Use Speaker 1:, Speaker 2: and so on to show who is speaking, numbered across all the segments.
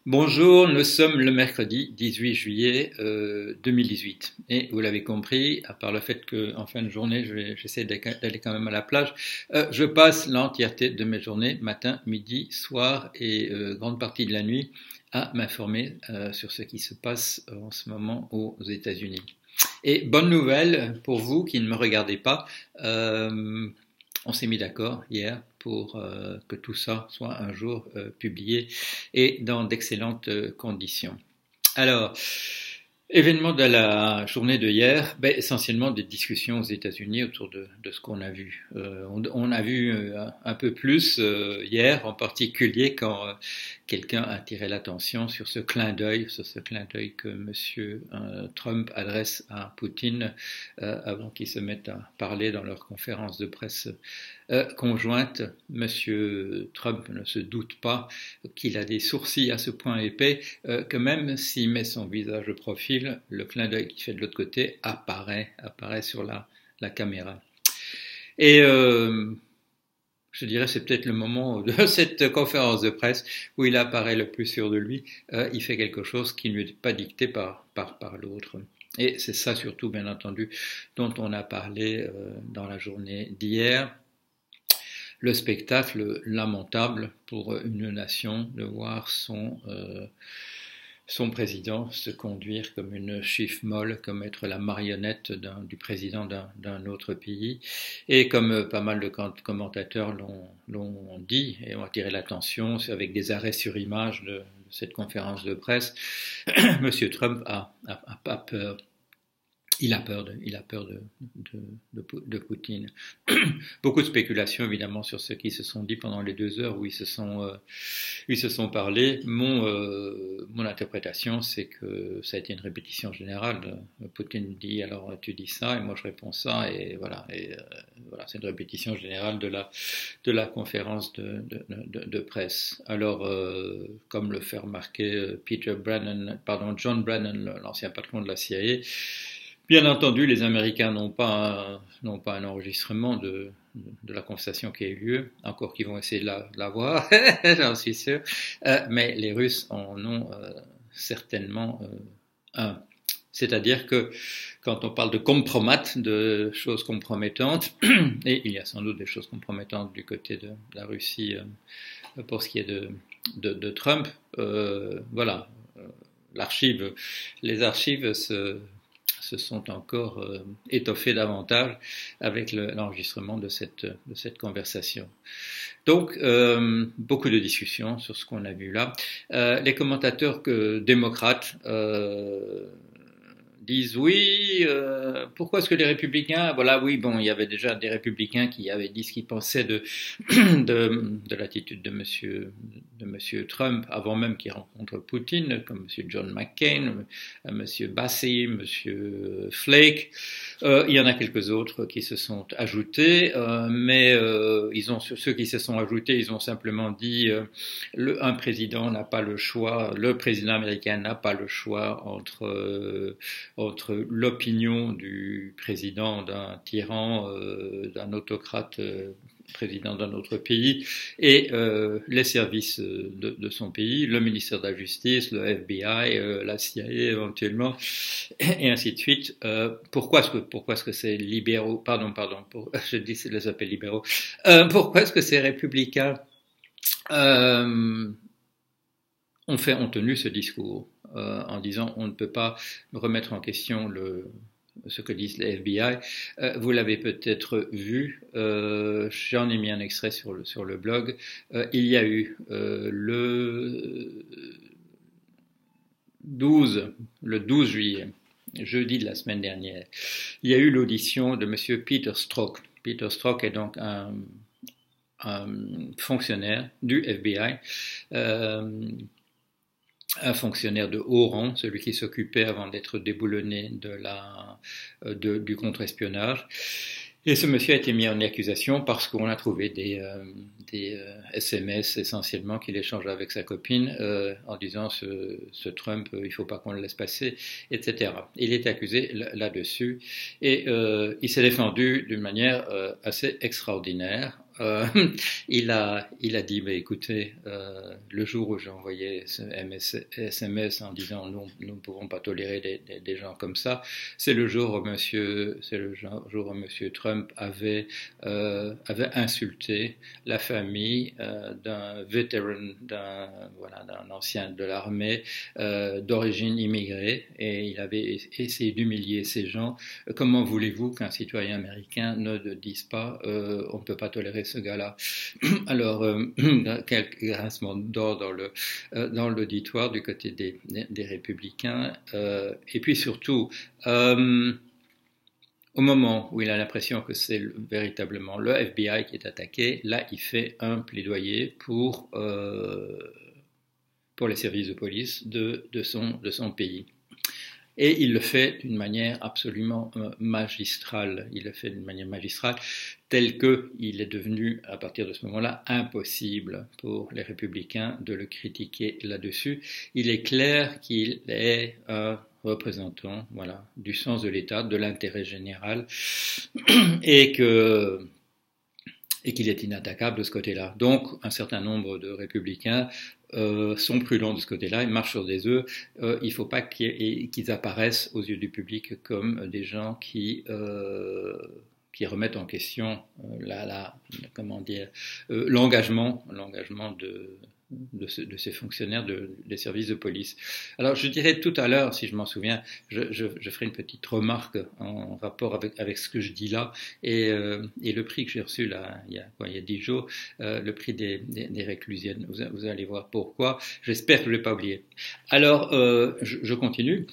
Speaker 1: Bonjour, nous sommes le mercredi 18 juillet 2018 et vous l'avez compris, à part le fait qu'en fin de journée j'essaie d'aller quand même à la plage, je passe l'entièreté de mes journées, matin, midi, soir et grande partie de la nuit à m'informer sur ce qui se passe en ce moment aux États-Unis. Et bonne nouvelle pour vous qui ne me regardez pas, on s'est mis d'accord hier pour que tout ça soit un jour publié et dans d'excellentes conditions. Alors, événement de la journée de hier, essentiellement des discussions aux États-Unis autour de ce qu'on a vu. On a vu un peu plus hier, en particulier quand quelqu'un a attiré l'attention sur ce clin d'œil que Monsieur Trump adresse à Poutine avant qu'ils se mettent à parler dans leur conférence de presse conjointe. Monsieur Trump ne se doute pas qu'il a des sourcils à ce point épais que même s'il met son visage de profil, le clin d'œil qu'il fait de l'autre côté apparaît sur la caméra. Et je dirais c'est peut-être le moment de cette conférence de presse où il apparaît le plus sûr de lui. Il fait quelque chose qui ne lui est pas dicté par l'autre. Et c'est ça surtout, bien entendu, dont on a parlé dans la journée d'hier. Le spectacle lamentable pour une nation de voir son président se conduire comme une chiffre molle, comme être la marionnette du président d'un autre pays. Et comme pas mal de commentateurs l'ont dit et ont attiré l'attention avec des arrêts sur image de cette conférence de presse, Monsieur Trump a pas peur. Il a peur de Poutine. Beaucoup de spéculations évidemment sur ce qui se sont dit pendant les 2 heures où ils se sont parlé. Mon interprétation, c'est que ça a été une répétition générale. Poutine dit alors tu dis ça et moi je réponds ça et voilà. Voilà, c'est une répétition générale de la conférence de presse. Alors, comme le fait remarquer John Brennan, l'ancien patron de la CIA. Bien entendu, les Américains n'ont pas un enregistrement de la conversation qui a eu lieu, encore qu'ils vont essayer de l'avoir, j'en suis sûr, mais les Russes en ont certainement un. C'est-à-dire que quand on parle de compromat, de choses compromettantes, et il y a sans doute des choses compromettantes du côté de la Russie pour ce qui est de Trump, voilà, les archives se sont encore étoffées davantage avec l'enregistrement de cette conversation. Donc, beaucoup de discussions sur ce qu'on a vu là. Les commentateurs démocrates disent oui, pourquoi est-ce que les républicains, voilà, oui, bon, il y avait déjà des républicains qui avaient dit ce qu'ils pensaient de l'attitude de monsieur Trump avant même qu'il rencontre Poutine, comme monsieur John McCain, monsieur Bassi, monsieur Flake. Il y en a quelques autres qui se sont ajoutés, mais ceux qui se sont ajoutés, ils ont simplement dit un président n'a pas le choix, le président américain n'a pas le choix entre l'opinion du président d'un tyran, d'un autocrate président d'un autre pays et les services de son pays, le ministère de la Justice, le FBI, la CIA éventuellement, et ainsi de suite. Pourquoi est-ce que ces libéraux, je dis les appelle libéraux, pourquoi est-ce que ces républicains ont tenu ce discours en disant on ne peut pas remettre en question ce que disent les FBI. Vous l'avez peut-être vu, j'en ai mis un extrait sur le blog. Il y a eu le 12 juillet, jeudi de la semaine dernière, il y a eu l'audition de monsieur Peter Strzok. Peter Strzok est donc un fonctionnaire du FBI, un fonctionnaire de haut rang, celui qui s'occupait avant d'être déboulonné du contre-espionnage. Et ce monsieur a été mis en accusation parce qu'on a trouvé des SMS essentiellement qu'il échangeait avec sa copine en disant ce Trump, il faut pas qu'on le laisse passer, etc. Il est accusé là-dessus et il s'est défendu d'une manière assez extraordinaire. il a dit, mais écoutez, le jour où j'ai envoyé ce SMS en disant nous ne pouvons pas tolérer des gens comme ça, c'est le jour où Monsieur Trump avait insulté la famille d'un vétéran, d'un ancien de l'armée d'origine immigrée, et il avait essayé d'humilier ces gens. Comment voulez-vous qu'un citoyen américain ne dise pas on ne peut pas tolérer ce gars-là? Alors, quel grincement d'or dans l'auditoire du côté des républicains. Et puis surtout, au moment où il a l'impression que c'est véritablement le FBI qui est attaqué, là, il fait un plaidoyer pour les services de police de son pays. Et il le fait d'une manière absolument magistrale. Il le fait d'une manière magistrale, telle qu'il est devenu, à partir de ce moment-là, impossible pour les républicains de le critiquer là-dessus. Il est clair qu'il est un représentant, voilà, du sens de l'État, de l'intérêt général, et qu'il est inattaquable de ce côté-là. Donc, un certain nombre de républicains sont prudents de ce côté-là, ils marchent sur des œufs. Il ne faut pas qu'ils apparaissent aux yeux du public comme des gens qui remettent en question l'engagement de ces fonctionnaires des services de police. Alors je dirais tout à l'heure, si je m'en souviens, je ferai une petite remarque en rapport avec ce que je dis là, et le prix que j'ai reçu là, il y a 10 jours, le prix des réclusiennes. Vous allez voir pourquoi. J'espère que je ne l'ai pas oublié. Alors je continue.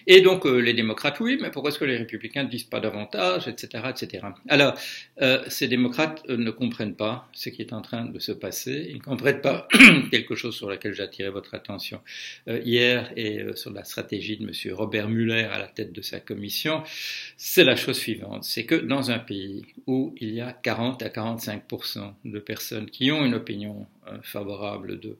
Speaker 1: Et donc les démocrates, oui, mais pourquoi est-ce que les républicains ne disent pas davantage, etc., etc. Alors ces démocrates ne comprennent pas ce qui est en train de se passer. Ils ne comprennent pas quelque chose sur laquelle j'ai attiré votre attention hier, et sur la stratégie de M. Robert Mueller à la tête de sa commission. C'est la chose suivante, c'est que dans un pays où il y a 40 à 45% de personnes qui ont une opinion favorable de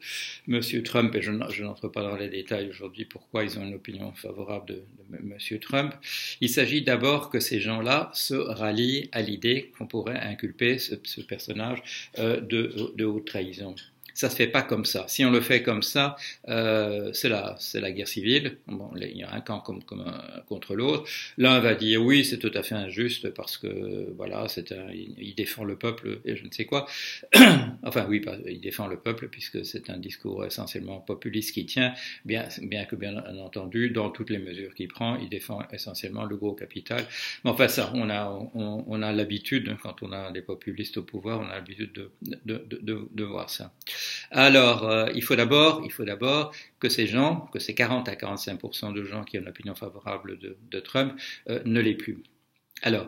Speaker 1: M. Trump, et je n'entre pas dans les détails aujourd'hui pourquoi ils ont une opinion favorable de M. Trump, il s'agit d'abord que ces gens-là se rallient à l'idée qu'on pourrait inculper ce personnage de haute trahison. Ça se fait pas comme ça. Si on le fait comme ça, c'est la guerre civile. Bon, il y a un camp contre l'autre. L'un va dire oui, c'est tout à fait injuste parce que voilà, il défend le peuple et je ne sais quoi. Enfin oui, il défend le peuple puisque c'est un discours essentiellement populiste qui tient, bien que bien entendu, dans toutes les mesures qu'il prend, il défend essentiellement le gros capital. Mais enfin ça, on a l'habitude, quand on a des populistes au pouvoir, on a l'habitude de voir ça. Alors, il faut d'abord que ces 40 à 45% de gens qui ont une opinion favorable de Trump ne l'aient plus. Alors,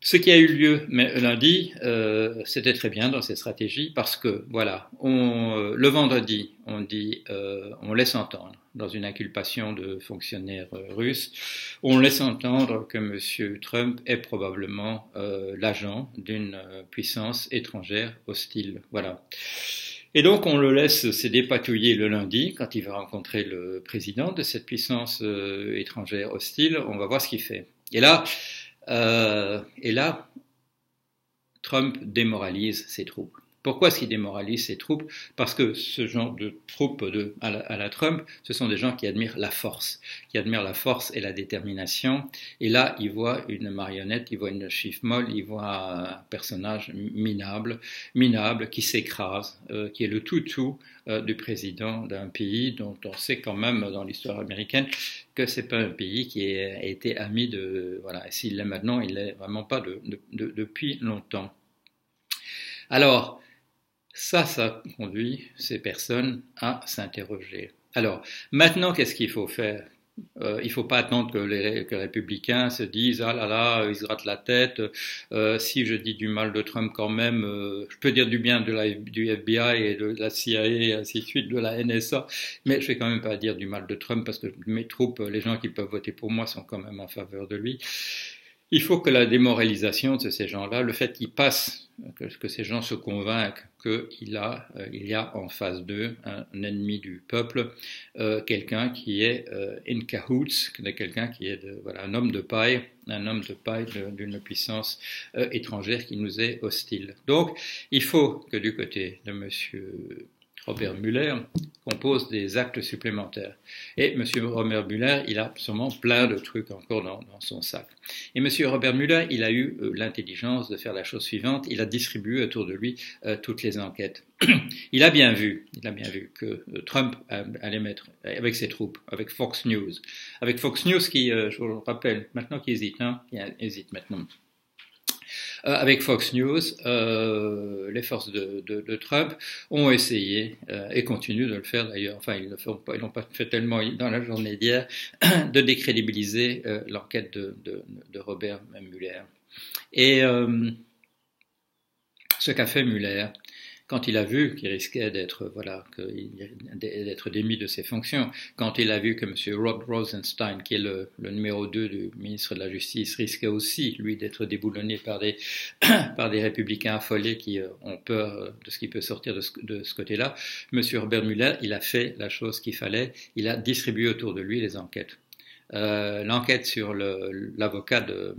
Speaker 1: ce qui a eu lieu lundi, c'était très bien dans cette stratégie parce que, voilà, le vendredi, on laisse entendre, dans une inculpation de fonctionnaires russes, on laisse entendre que M. Trump est probablement l'agent d'une puissance étrangère hostile. Voilà. Et donc on le laisse se dépatouiller le lundi quand il va rencontrer le président de cette puissance étrangère hostile. On va voir ce qu'il fait. Et là, Trump démoralise ses troupes. Pourquoi est-ce qu'il démoralise ses troupes? Parce que ce genre de troupes à la Trump, ce sont des gens qui admirent la force et la détermination. Et là, il voit une marionnette, il voit une chiffre molle, il voit un personnage minable, qui s'écrase, qui est le toutou du président d'un pays dont on sait quand même dans l'histoire américaine que c'est pas un pays qui a été ami voilà. Et s'il l'est maintenant, il l'est vraiment pas depuis longtemps. Alors, ça conduit ces personnes à s'interroger. Alors, maintenant, qu'est-ce qu'il faut faire? Il ne faut pas attendre que les républicains se disent « Ah là là, ils se grattent la tête, si je dis du mal de Trump quand même, je peux dire du bien du FBI et de la CIA et ainsi de suite, de la NSA, mais je ne vais quand même pas dire du mal de Trump parce que mes troupes, les gens qui peuvent voter pour moi sont quand même en faveur de lui. » Il faut que la démoralisation de ces gens-là, le fait qu'ils passent, que ces gens se convainquent qu'il y a en face d'eux un ennemi du peuple, quelqu'un qui est in cahoots, quelqu'un qui est voilà, un homme de paille d'une puissance étrangère qui nous est hostile. Donc, il faut que du côté de monsieur Robert Mueller compose des actes supplémentaires. Et M. Robert Mueller, il a sûrement plein de trucs encore dans son sac. Et M. Robert Mueller, il a eu l'intelligence de faire la chose suivante, il a distribué autour de lui toutes les enquêtes. Il a bien vu que Trump allait mettre, avec ses troupes, avec Fox News qui, je vous le rappelle, maintenant qu'il hésite, il hésite maintenant. Avec Fox News, les forces de Trump ont essayé, et continuent de le faire d'ailleurs, enfin ils l'ont pas fait tellement dans la journée d'hier, de décrédibiliser l'enquête de Robert Mueller. Et ce qu'a fait Mueller, quand il a vu qu'il risquait d'être démis de ses fonctions, quand il a vu que M. Rod Rosenstein, qui est le numéro 2 du ministre de la Justice, risquait aussi, lui, d'être déboulonné par des républicains affolés qui ont peur de ce qui peut sortir de ce côté-là, M. Robert Mueller, il a fait la chose qu'il fallait, il a distribué autour de lui les enquêtes. L'enquête sur l'avocat de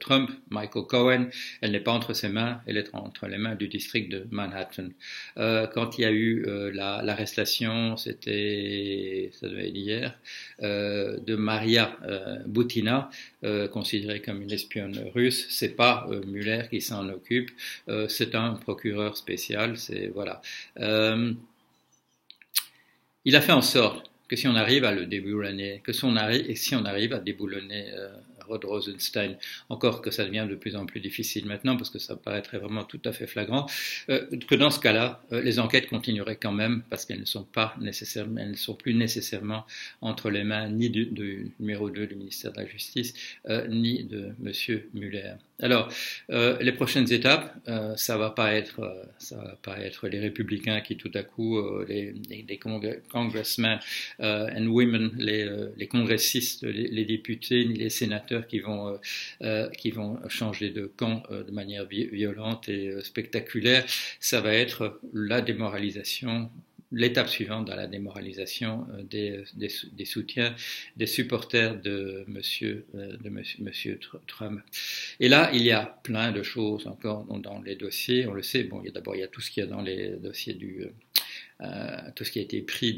Speaker 1: Trump, Michael Cohen, elle n'est pas entre ses mains, elle est entre les mains du district de Manhattan. Quand il y a eu l'arrestation, ça devait être hier, de Maria Butina, considérée comme une espionne russe, c'est pas Mueller qui s'en occupe, c'est un procureur spécial, voilà. Il a fait en sorte que si on arrive à le déboulonner, si on arrive à déboulonner Rod Rosenstein, encore que ça devient de plus en plus difficile maintenant parce que ça paraîtrait vraiment tout à fait flagrant, que dans ce cas-là, les enquêtes continueraient quand même parce qu'elles ne sont plus nécessairement entre les mains ni du numéro 2 du ministère de la Justice, ni de M. Mueller. Alors, les prochaines étapes, ça va pas être les républicains qui tout à coup, les congressmen and women, les congressistes, les députés, ni les sénateurs qui vont changer de camp de manière violente et spectaculaire. Ça va être la démoralisation. L'étape suivante dans la démoralisation des soutiens, des supporters de monsieur Trump. Et là, il y a plein de choses encore dans les dossiers. On le sait. Bon, il y a tout ce qu'il y a dans les dossiers tout ce qui a été pris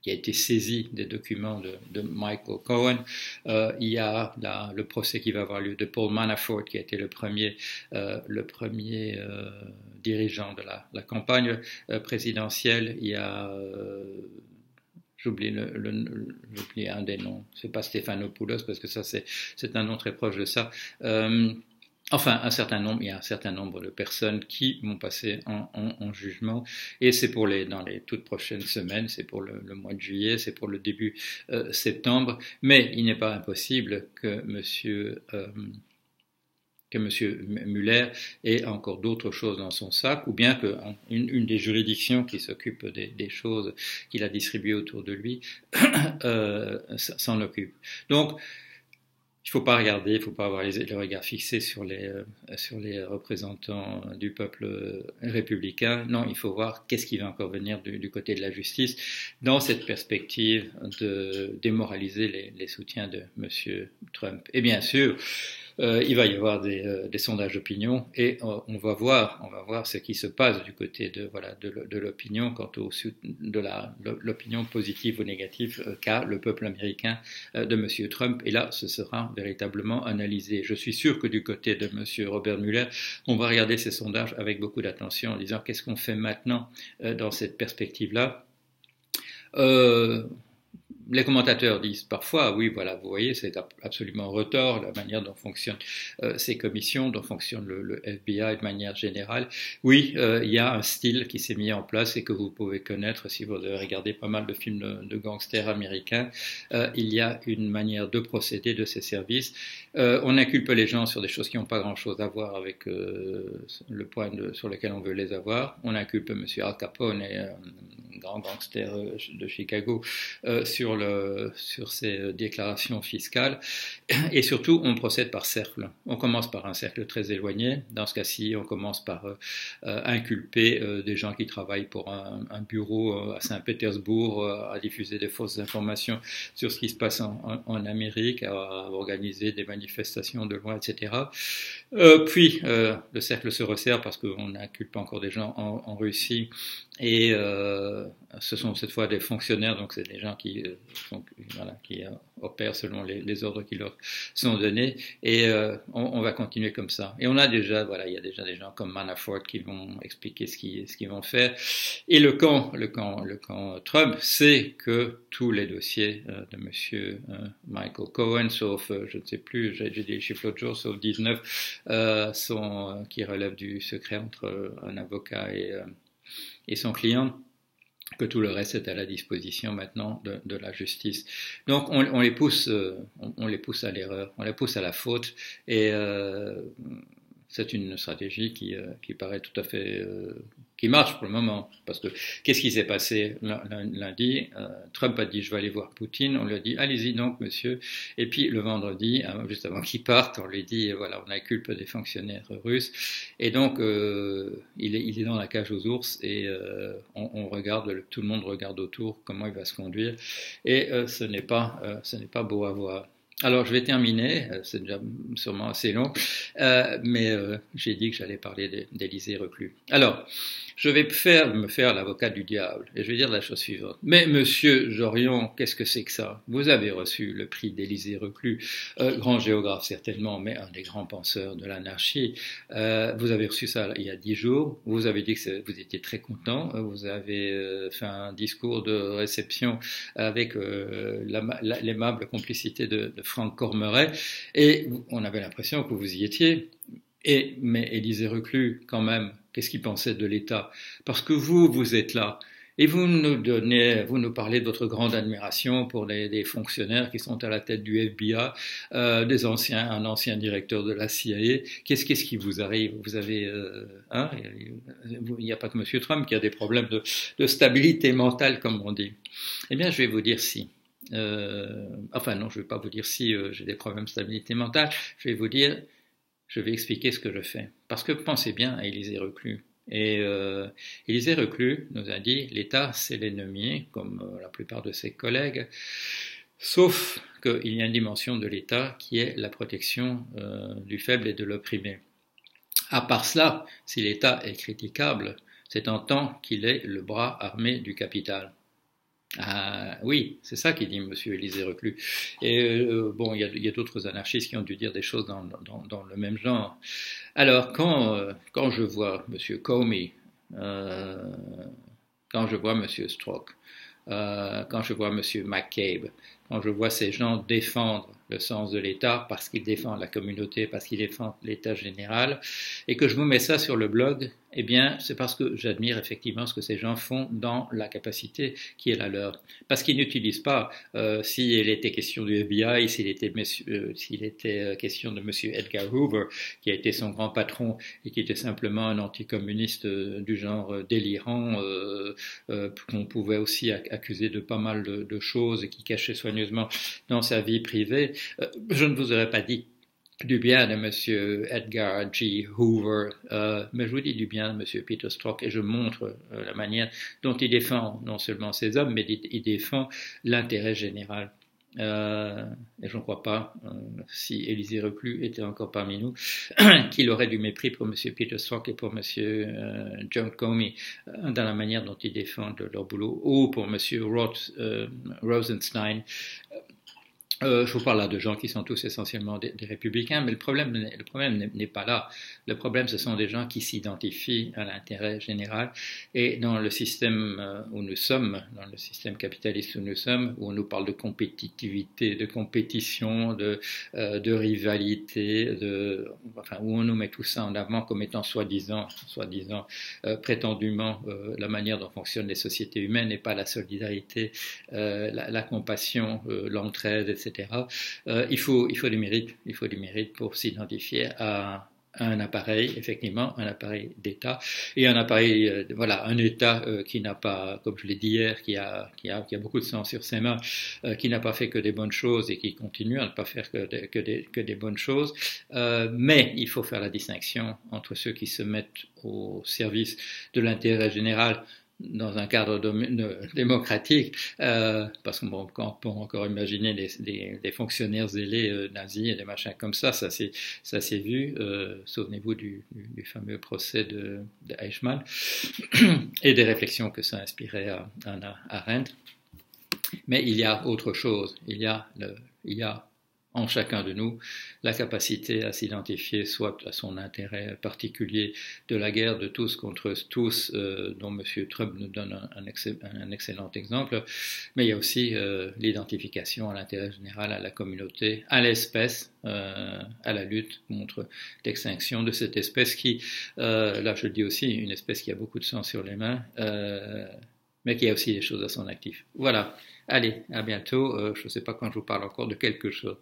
Speaker 1: qui a été saisi des documents de Michael Cohen. Il y a le procès qui va avoir lieu de Paul Manafort, qui a été le premier dirigeant de la campagne présidentielle. Il y a j'oublie un des noms, c'est pas Stéphanopoulos parce que ça c'est un nom très proche de ça. Enfin, il y a un certain nombre de personnes qui vont passer en jugement, et c'est dans les toutes prochaines semaines, c'est pour le mois de juillet, c'est pour le début septembre, mais il n'est pas impossible que M. Mueller ait encore d'autres choses dans son sac, ou bien qu'une des juridictions qui s'occupe des choses qu'il a distribuées autour de lui s'en occupe. Donc, il faut pas avoir le regard fixé sur les représentants du peuple républicain. Non, il faut voir qu'est-ce qui va encore venir du côté de la justice dans cette perspective de démoraliser les soutiens de M. Trump. Et bien sûr, il va y avoir des sondages d'opinion et on va voir ce qui se passe du côté de l'opinion quant de l'opinion positive ou négative qu'a le peuple américain de M. Trump. Et là, ce sera véritablement analysé. Je suis sûr que du côté de M. Robert Mueller, on va regarder ces sondages avec beaucoup d'attention en disant qu'est-ce qu'on fait maintenant dans cette perspective-là. Les commentateurs disent parfois, oui, voilà, vous voyez, c'est absolument retors la manière dont fonctionnent ces commissions, dont fonctionne le FBI de manière générale. Oui, il y a un style qui s'est mis en place et que vous pouvez connaître si vous avez regardé pas mal de films de gangsters américains. Il y a une manière de procéder de ces services. On inculpe les gens sur des choses qui n'ont pas grand-chose à voir avec le point sur lequel on veut les avoir. On inculpe M. Al Capone grand gangster de Chicago, sur ses déclarations fiscales. Et surtout, on procède par cercle. On commence par un cercle très éloigné. Dans ce cas-ci, on commence par inculper des gens qui travaillent pour un bureau à Saint-Pétersbourg, à diffuser des fausses informations sur ce qui se passe en Amérique, à organiser des manifestations de loin, etc. Puis, le cercle se resserre parce qu'on inculpe encore des gens en Russie. Et ce sont cette fois des fonctionnaires, donc c'est des gens qui opèrent selon les ordres qui leur sont donnés. Et on va continuer comme ça. Et on a déjà, il y a déjà des gens comme Manafort qui vont expliquer ce qu'ils vont faire. Et le camp Trump sait que tous les dossiers de Monsieur Michael Cohen, sauf, je ne sais plus, j'ai dit les chiffres l'autre jour, sauf 19, qui relèvent du secret entre un avocat et son client, que tout le reste est à la disposition maintenant de la justice. Donc on les pousse à l'erreur, on les pousse à la faute, et c'est une stratégie qui paraît tout à fait qui marche pour le moment, parce que qu'est-ce qui s'est passé lundi? Trump a dit je vais aller voir Poutine, on lui a dit allez-y donc monsieur, et puis le vendredi, juste avant qu'il parte, on lui dit voilà, on inculpe des fonctionnaires russes, et donc il est dans la cage aux ours, et on regarde, tout le monde regarde autour comment il va se conduire, et ce n'est pas beau à voir. Alors, je vais terminer, c'est déjà sûrement assez long, mais j'ai dit que j'allais parler d'Élysée Reclus. Alors, je vais me faire l'avocat du diable, et je vais dire la chose suivante. Mais monsieur Jorion, qu'est-ce que c'est que ça? Vous avez reçu le prix d'Élysée Reclus, grand géographe certainement, mais un des grands penseurs de l'anarchie. Vous avez reçu ça il y a 10 jours, vous avez dit que vous étiez très content, vous avez fait un discours de réception avec l'aimable complicité de Franck Cormeret, et on avait l'impression que vous y étiez. Mais Élysée Reclus, quand même, qu'est-ce qu'il pensait de l'État? Parce que vous êtes là, et vous nous parlez de votre grande admiration pour des fonctionnaires qui sont à la tête du FBI, un ancien directeur de la CIA. Qu'est-ce qui vous arrive? Vous avez, il n'y a pas que Monsieur Trump qui a des problèmes de stabilité mentale, comme on dit. Eh bien, je vais vous dire si. Enfin non, je ne vais pas vous dire si j'ai des problèmes de stabilité mentale, je vais expliquer ce que je fais. Parce que pensez bien à Élysée Reclus. Et Élysée Reclus nous a dit l'État c'est l'ennemi, comme la plupart de ses collègues, sauf qu'il y a une dimension de l'État qui est la protection du faible et de l'opprimé. À part cela, si l'État est critiquable, c'est en tant qu'il est le bras armé du capital. Ah, oui, c'est ça qu'il dit Monsieur Élysée Reclus. Et bon, il y a d'autres anarchistes qui ont dû dire des choses dans le même genre. Alors, quand je vois Monsieur Comey, quand je vois Monsieur Strzok, quand je vois Monsieur McCabe, quand je vois ces gens défendre le sens de l'État parce qu'ils défendent la communauté, parce qu'ils défendent l'État général, et que je vous mets ça sur le blog, eh bien, c'est parce que j'admire effectivement ce que ces gens font dans la capacité qui est la leur. Parce qu'ils n'utilisent pas, s'il était question du FBI, s'il était question de Monsieur Edgar Hoover, qui a été son grand patron et qui était simplement un anticommuniste du genre délirant, qu'on pouvait aussi accuser de pas mal de choses et qui cachait soigneusement dans sa vie privée, je ne vous aurais pas dit du bien de Monsieur Edgar G. Hoover, mais je vous dis du bien de Monsieur Peter Strzok, et je montre la manière dont il défend non seulement ses hommes, mais il défend l'intérêt général. Et je ne crois pas, si Élysée Reclus était encore parmi nous, qu'il aurait du mépris pour Monsieur Peter Strzok et pour Monsieur John Comey dans la manière dont ils défendent leur boulot, ou pour Monsieur Rosenstein. Je vous parle là de gens qui sont tous essentiellement des républicains, mais le problème n'est pas là. Le problème, ce sont des gens qui s'identifient à l'intérêt général. Et dans le système où nous sommes, dans le système capitaliste où nous sommes, où on nous parle de compétitivité, de compétition, de rivalité, où on nous met tout ça en avant comme étant soi-disant, prétendument la manière dont fonctionnent les sociétés humaines et pas la solidarité, la compassion, l'entraide, etc. Il faut du mérite pour s'identifier à un appareil, effectivement, un appareil d'État, et un appareil, voilà, un État qui n'a pas, comme je l'ai dit hier, qui a beaucoup de sang sur ses mains, qui n'a pas fait que des bonnes choses et qui continue à ne pas faire que des bonnes choses. Mais il faut faire la distinction entre ceux qui se mettent au service de l'intérêt général dans un cadre démocratique, parce qu'on peut encore imaginer des fonctionnaires zélés nazis et des machins comme ça s'est vu. Souvenez-vous du fameux procès de Eichmann et des réflexions que ça inspirait à Hannah Arendt. Mais il y a autre chose. Il y a en chacun de nous la capacité à s'identifier soit à son intérêt particulier de la guerre de tous contre tous, dont M. Trump nous donne un excellent exemple, mais il y a aussi l'identification à l'intérêt général, à la communauté, à l'espèce, à la lutte contre l'extinction de cette espèce qui, là je le dis aussi, une espèce qui a beaucoup de sang sur les mains, mais qui a aussi des choses à son actif. Voilà. Allez, à bientôt. Je ne sais pas quand je vous parle encore de quelque chose.